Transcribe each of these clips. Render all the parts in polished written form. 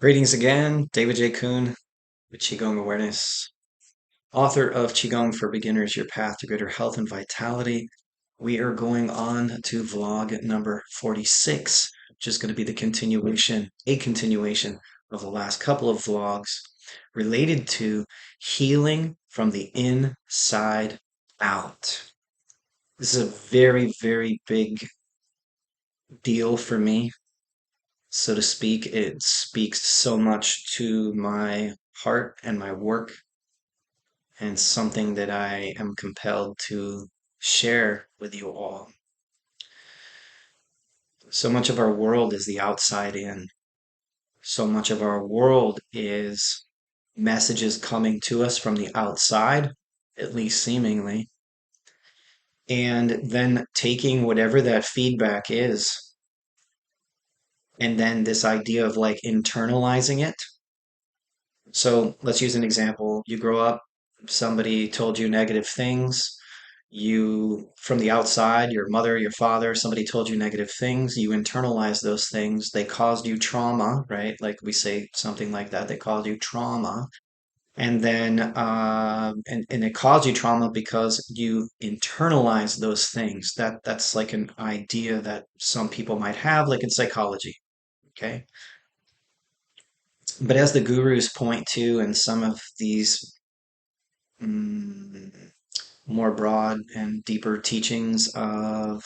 Greetings again, David J Coon with Qigong Awareness, author of Qigong for Beginners, Your Path to Greater Health and Vitality. We are going on to vlog number 46, which is going to be a continuation of the last couple of vlogs related to healing from the inside out. This is a very, very big deal for me, so to speak. It speaks so much to my heart and my work, and something that I am compelled to share with you all. So much of our world is the outside in. So much of our world is messages coming to us from the outside, at least seemingly, and then taking whatever that feedback is, and then this idea of like internalizing it. So let's use an example. You grow up, somebody told you negative things. You, from the outside, your mother, your father, somebody told you negative things. You internalize those things. They caused you trauma, right? Like we say something like that. They caused you trauma. And then, and it caused you trauma because you internalize those things. That's like an idea that some people might have, like in psychology. Okay. But as the gurus point to, and some of these mm, more broad and deeper teachings of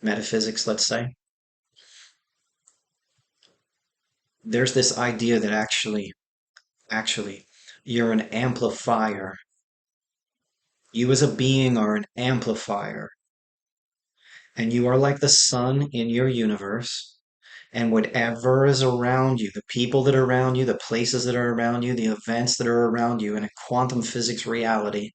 metaphysics, let's say, there's this idea that actually, you're an amplifier. You as a being are an amplifier, and you are like the sun in your universe. And whatever is around you, the people that are around you, the places that are around you, the events that are around you in a quantum physics reality,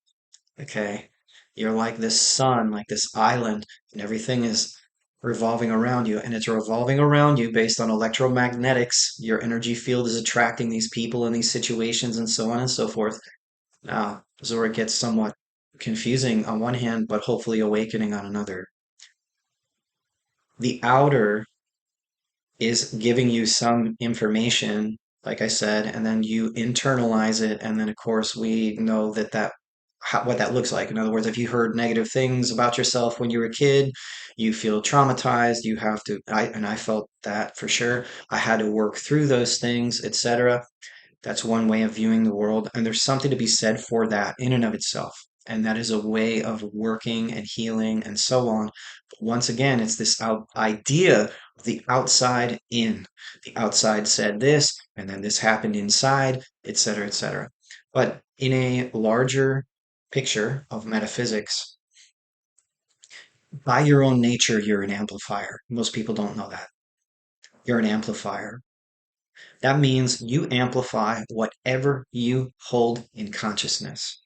okay? You're like this sun, like this island, and everything is revolving around you. And it's revolving around you based on electromagnetics. Your energy field is attracting these people and these situations and so on and so forth. Now, this is where it gets somewhat confusing on one hand, but hopefully awakening on another. The outer is giving you some information, like I said, and then you internalize it. And then, of course, we know what that looks like. In other words, if you heard negative things about yourself when you were a kid, you feel traumatized. You have to, and I felt that for sure. I had to work through those things, etc. That's one way of viewing the world. And there's something to be said for that in and of itself. And that is a way of working and healing and so on. But once again, it's this idea of the outside in. The outside said this, and then this happened inside, etc., etc. But in a larger picture of metaphysics, by your own nature, you're an amplifier. Most people don't know that. You're an amplifier. That means you amplify whatever you hold in consciousness.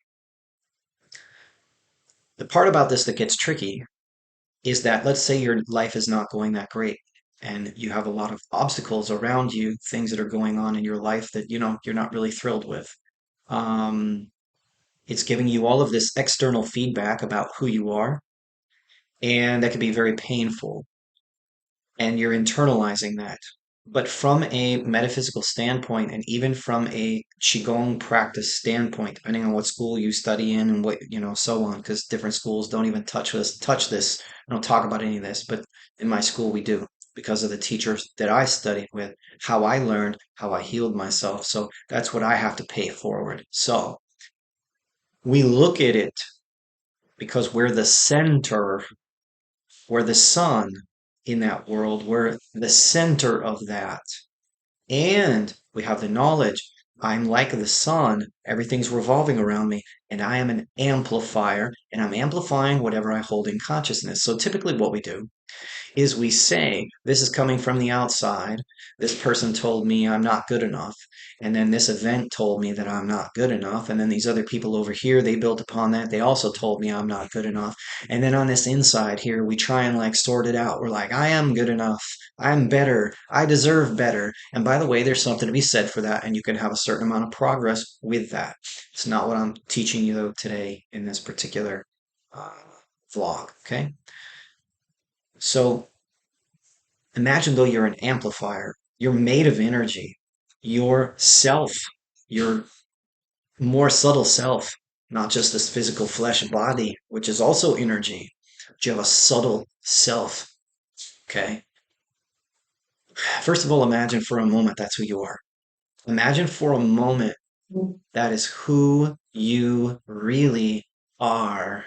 The part about this that gets tricky is that, let's say your life is not going that great and you have a lot of obstacles around you, things that are going on in your life that you're not really thrilled with. Um, it's giving you all of this external feedback about who you are, and that can be very painful, and you're internalizing that. But from a metaphysical standpoint, and even from a Qigong practice standpoint, depending on what school you study in and what, so on, because different schools don't even touch this, don't talk about any of this. But in my school, we do, because of the teachers that I studied with, how I learned, how I healed myself. So that's what I have to pay forward. So we look at it because we're the center, we're the sun in that world, we're the center of that. And we have the knowledge. I'm like the sun. Everything's revolving around me, and I am an amplifier, and I'm amplifying whatever I hold in consciousness. So typically, what we do is we say, this is coming from the outside. This person told me I'm not good enough. And then this event told me that I'm not good enough. And then these other people over here, they built upon that. They also told me I'm not good enough. And then on this inside here, we try and like sort it out. We're like, I am good enough. I'm better. I deserve better. And by the way, there's something to be said for that. And you can have a certain amount of progress with that. It's not what I'm teaching you though today in this particular uh, vlog. Okay. So imagine though you're an amplifier. You're made of energy. Your self, your more subtle self, not just this physical flesh body, which is also energy. But you have a subtle self. Okay. First of all, imagine for a moment that's who you are. Imagine for a moment that is who you really are.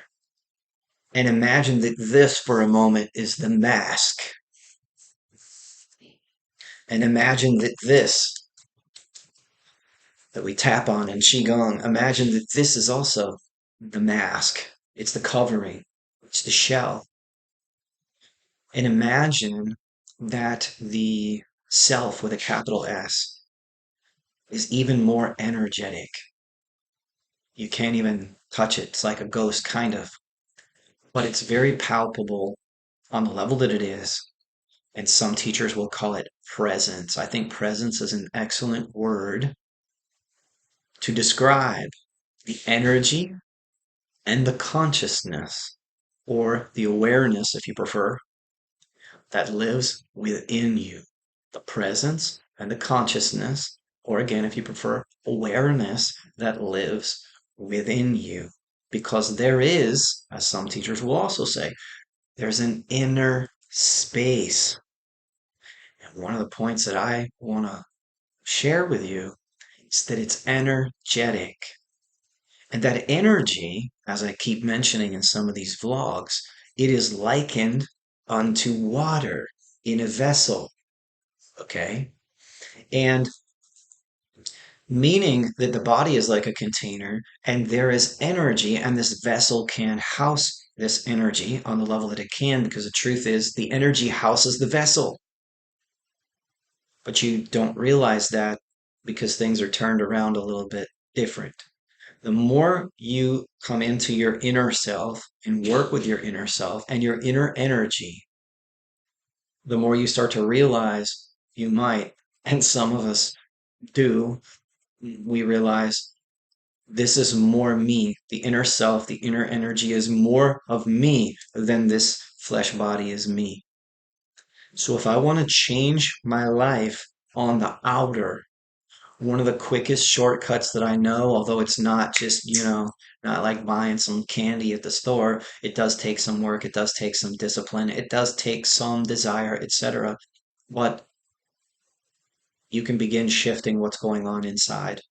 And imagine that this for a moment is the mask. And imagine that this that we tap on in Qigong, imagine that this is also the mask. It's the covering. It's the shell. And imagine that the self with a capital S is even more energetic. You can't even touch it. It's like a ghost, kind of. But it's very palpable on the level that it is. And some teachers will call it presence. I think presence is an excellent word to describe the energy and the consciousness, or the awareness, if you prefer, that lives within you. The presence and the consciousness, or again, if you prefer, awareness that lives within you. Because there is, as some teachers will also say, there's an inner space. And one of the points that I want to share with you is that it's energetic. And that energy, as I keep mentioning in some of these vlogs, it is likened unto water in a vessel. Okay? And meaning that the body is like a container and there is energy, and this vessel can house this energy on the level that it can, because the truth is the energy houses the vessel. But you don't realize that because things are turned around a little bit different. The more you come into your inner self and work with your inner self and your inner energy, the more you start to realize you might, and some of us do, we realize this is more me. The inner self, the inner energy is more of me than this flesh body is me. So if I want to change my life on the outer, one of the quickest shortcuts that I know, although it's not just, not like buying some candy at the store. It does take some work, it does take some discipline, it does take some desire, etc. But you can begin shifting what's going on inside.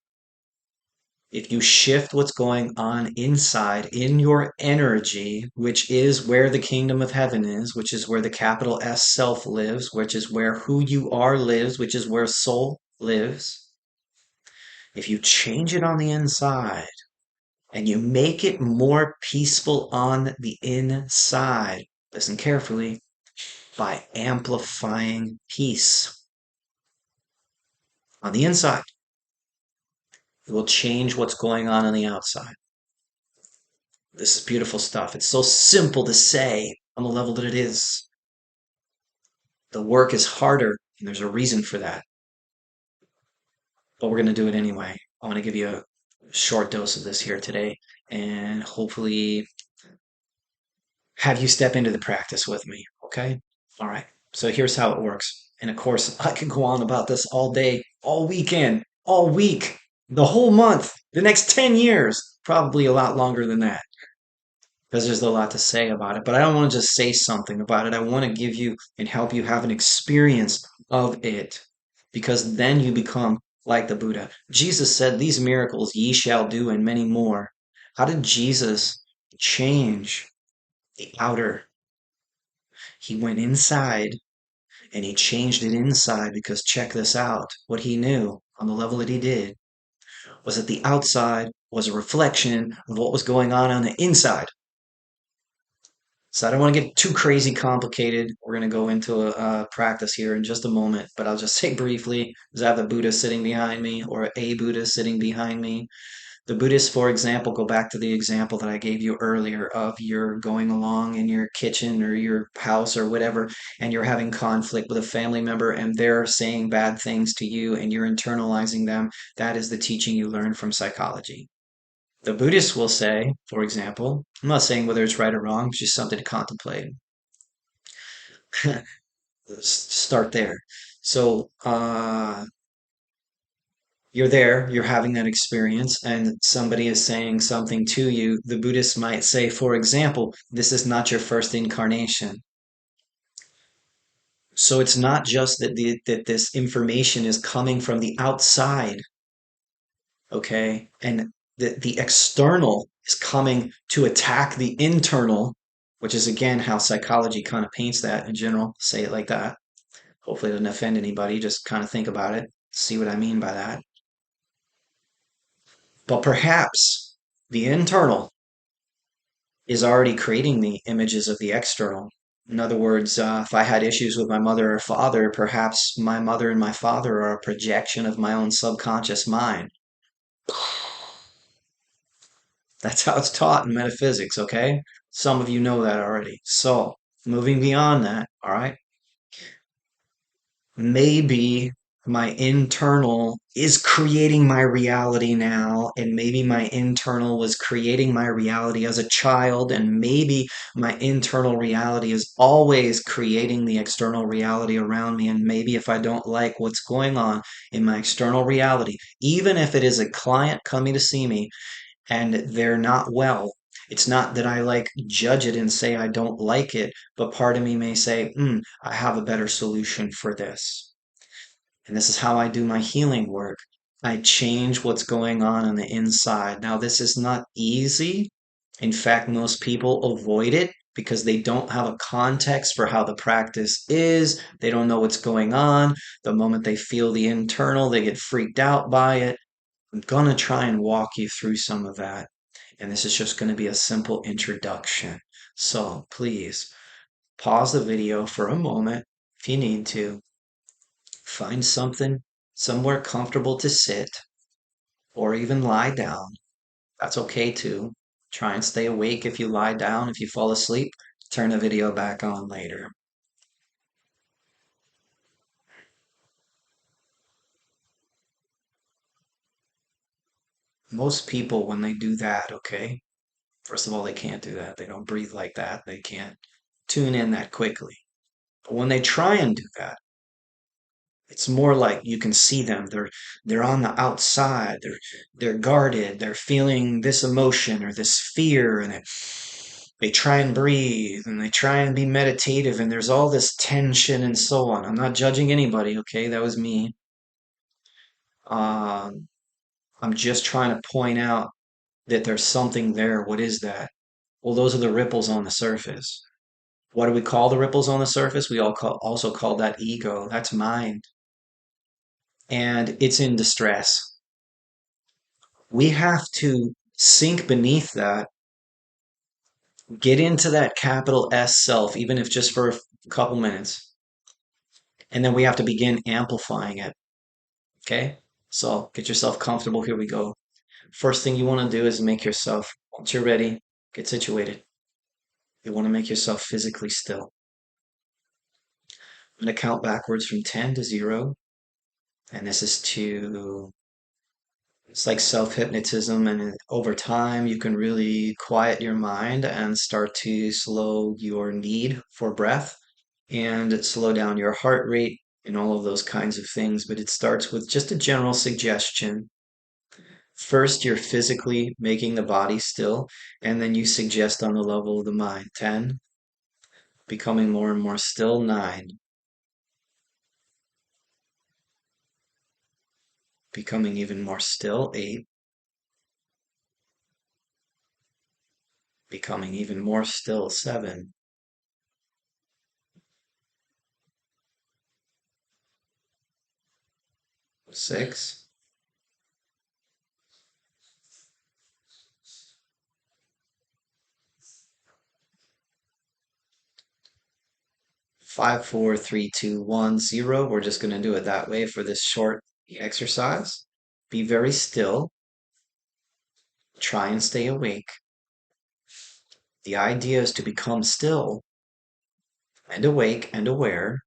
If you shift what's going on inside in your energy, which is where the kingdom of heaven is, which is where the capital S self lives, which is where who you are lives, which is where soul lives. If you change it on the inside and you make it more peaceful on the inside, listen carefully, by amplifying peace on the inside, it will change what's going on the outside. This is beautiful stuff. It's so simple to say on the level that it is. The work is harder, and there's a reason for that. But we're going to do it anyway. I want to give you a short dose of this here today, and hopefully have you step into the practice with me. Okay? All right. So here's how it works. And of course, I could go on about this all day, all weekend, all week, the whole month, the next 10 years, probably a lot longer than that, because there's a lot to say about it. But I don't want to just say something about it. I want to give you and help you have an experience of it, because then you become like the Buddha. Jesus said, "These miracles ye shall do, and many more." How did Jesus change the outer? He went inside and he changed it inside, because check this out. What he knew on the level that he did was that the outside was a reflection of what was going on the inside. So I don't want to get too crazy complicated. We're going to go into a practice here in just a moment, but I'll just say briefly, is I have the Buddha sitting behind me, or a Buddha sitting behind me. The Buddhists, for example, go back to the example that I gave you earlier of you're going along in your kitchen or your house or whatever, and you're having conflict with a family member and they're saying bad things to you and you're internalizing them. That is the teaching you learn from psychology. The Buddhists will say, for example, I'm not saying whether it's right or wrong, it's just something to contemplate. Start there. So, you're there, you're having that experience, and somebody is saying something to you. The Buddhists might say, for example, this is not your first incarnation. So it's not just that this information is coming from the outside, okay? And the external is coming to attack the internal, which is again how psychology kind of paints that in general. Say it like that. Hopefully it doesn't offend anybody. Just kind of think about it. See what I mean by that. But perhaps the internal is already creating the images of the external. In other words, if I had issues with my mother or father, perhaps my mother and my father are a projection of my own subconscious mind. That's how it's taught in metaphysics, okay? Some of you know that already. So, moving beyond that, all right? Maybe my internal is creating my reality now, and maybe my internal was creating my reality as a child, and maybe my internal reality is always creating the external reality around me. And maybe if I don't like what's going on in my external reality, even if it is a client coming to see me and they're not well, it's not that I like judge it and say I don't like it, but part of me may say, I have a better solution for this. And this is how I do my healing work. I change what's going on the inside. Now, this is not easy. In fact, most people avoid it because they don't have a context for how the practice is. They don't know what's going on. The moment they feel the internal, they get freaked out by it. I'm going to try and walk you through some of that. And this is just going to be a simple introduction. So please pause the video for a moment if you need to. Find something somewhere comfortable to sit or even lie down. That's okay too. Try and stay awake if you lie down. If you fall asleep, turn the video back on later. Most people, when they do that, okay, first of all, they can't do that. They don't breathe like that. They can't tune in that quickly. But when they try and do that, it's more like you can see them. They're on the outside. They're guarded. They're feeling this emotion or this fear, and they try and breathe and they try and be meditative, and there's all this tension and so on. I'm not judging anybody, okay? That was me. Um, I'm just trying to point out that there's something there. What is that? Well, those are the ripples on the surface. What do we call the ripples on the surface? Also call that ego. That's mind. And it's in distress. We have to sink beneath that, get into that capital S self, even if just for a couple minutes. And then we have to begin amplifying it. Okay? So get yourself comfortable. Here we go. First thing you want to do is make yourself, once you're ready, get situated. You want to make yourself physically still. I'm going to count backwards from 10 to 0. And this is to, it's like self hypnotism. And over time, you can really quiet your mind and start to slow your need for breath and slow down your heart rate and all of those kinds of things. But it starts with just a general suggestion. First, you're physically making the body still, and then you suggest on the level of the mind. 10, becoming more and more still. 9, becoming even more still. 8, becoming even more still. 7, 6, 5, 4, 3, 2, 1, 0. We're just going to do it that way for this short exercise. Be very still. Try and stay awake. The idea is to become still and awake and aware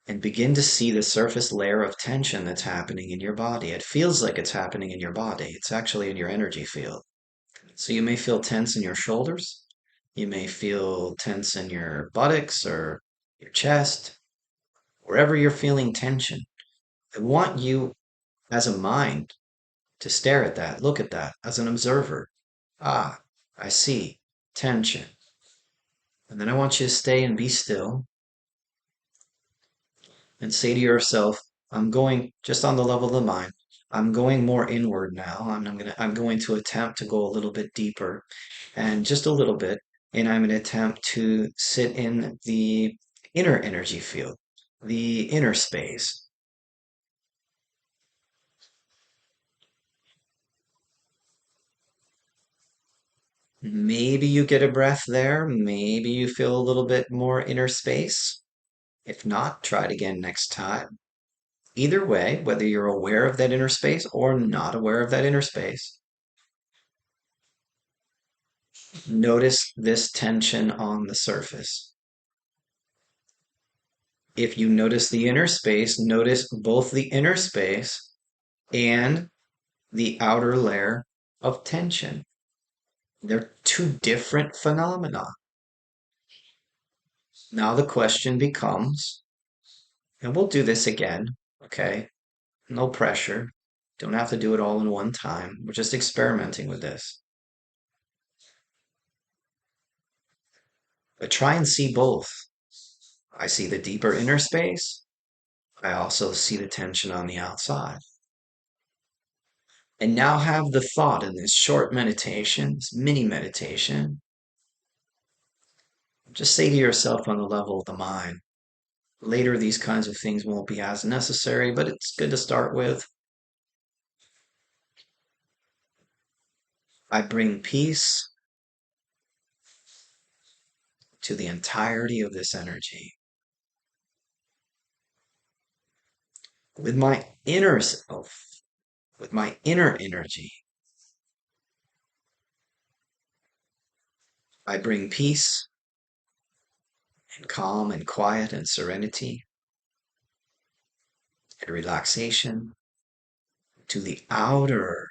and begin to see the surface layer of tension that's happening in your body. It feels like it's happening in your body. It's actually in your energy field. So you may feel tense in your shoulders. You may feel tense in your buttocks or your chest wherever you're feeling tension. I want you as a mind to stare at that, look at that as an observer. Ah, I see tension. And then I want you to stay and be still and say to yourself, I'm going just on the level of the mind. I'm going more inward now. I'm going to attempt to go a little bit deeper and just a little bit. And I'm going to attempt to sit in the inner energy field, the inner space. Maybe you get a breath there. Maybe you feel a little bit more inner space. If not, try it again next time. Either way, whether you're aware of that inner space or not aware of that inner space, notice this tension on the surface. If you notice the inner space, notice both the inner space and the outer layer of tension. They're two different phenomena. Now the question becomes, and we'll do this again, okay? No pressure. Don't have to do it all in one time. We're just experimenting with this. But try and see both. I see the deeper inner space. I also see the tension on the outside. And now have the thought in this short meditation, this mini meditation. Just say to yourself on the level of the mind. Later, these kinds of things won't be as necessary, but it's good to start with. I bring peace to the entirety of this energy. With my inner self, with my inner energy, I bring peace and calm and quiet and serenity and relaxation to the outer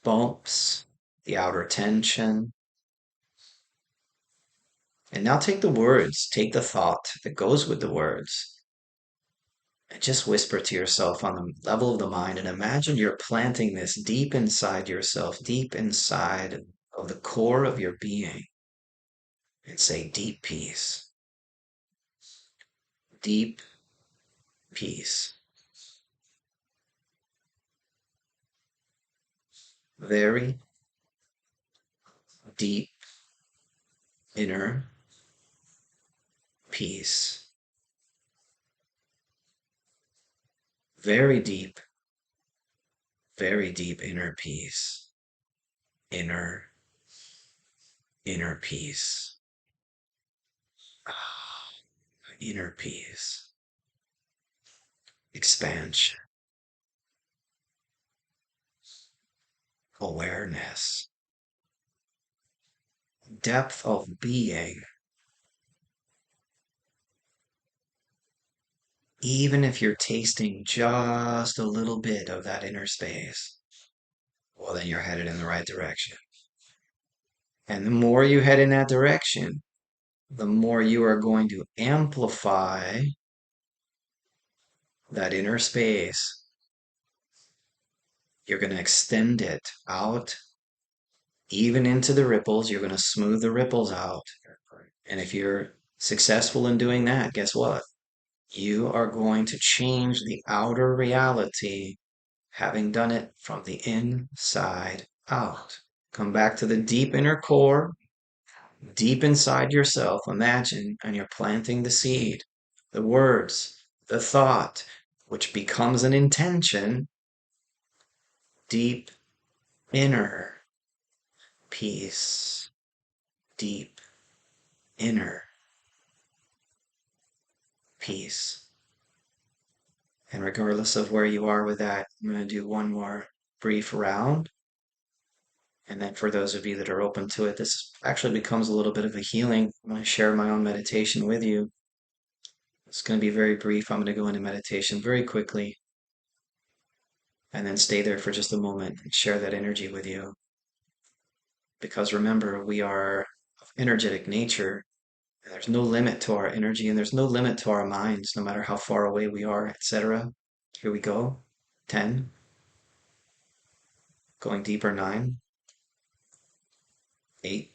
bumps, the outer tension. And now take the words, take the thought that goes with the words, and just whisper to yourself on the level of the mind and imagine you're planting this deep inside yourself, deep inside of the core of your being, and say deep peace, deep peace. Very deep inner peace. Very deep, very deep inner peace. Inner, inner peace. Ah, inner peace. Expansion. Awareness. Depth of being. Even if you're tasting just a little bit of that inner space, well, then you're headed in the right direction. And the more you head in that direction, the more you are going to amplify that inner space. You're going to extend it out, even into the ripples. You're going to smooth the ripples out. And if you're successful in doing that, guess what? You are going to change the outer reality, having done it from the inside out. Come back to the deep inner core, deep inside yourself. Imagine, and you're planting the seed, the words, the thought, which becomes an intention, deep inner peace, deep inner peace. And regardless of where you are with that, I'm going to do one more brief round. And then for those of you that are open to it, this actually becomes a little bit of a healing. I'm going to share my own meditation with you. It's going to be very brief. I'm going to go into meditation very quickly and then stay there for just a moment and share that energy with you. Because remember, we are of energetic nature, There's no limit to our energy and there's no limit to our minds, no matter how far away we are, etc. Here we go. 10, going deeper, 9, 8.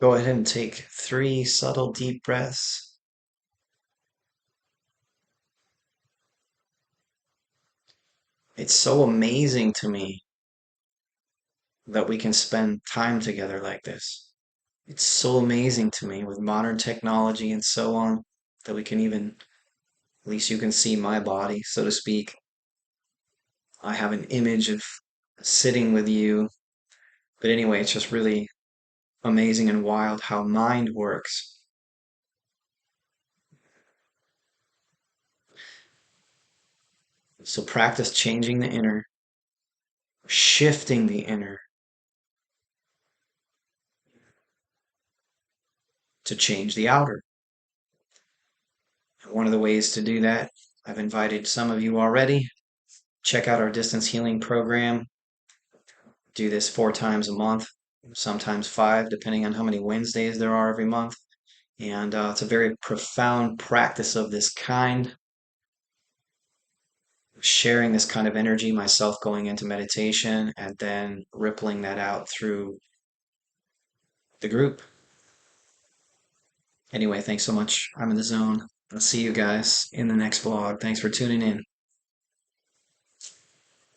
Go ahead and take 3 subtle deep breaths. It's so amazing to me that we can spend time together like this. It's so amazing to me with modern technology and so on that we can even, at least you can see my body, so to speak. I have an image of sitting with you. But anyway, it's just really amazing and wild how mind works. So practice changing the inner, shifting the inner to change the outer. And one of the ways to do that, I've invited some of you already. Check out our distance healing program. Do this 4 times a month, sometimes 5, depending on how many Wednesdays there are every month. And it's a very profound practice of this kind, sharing this kind of energy, myself going into meditation and then rippling that out through the group. Anyway, thanks so much. I'm in the zone. I'll see you guys in the next vlog. Thanks for tuning in.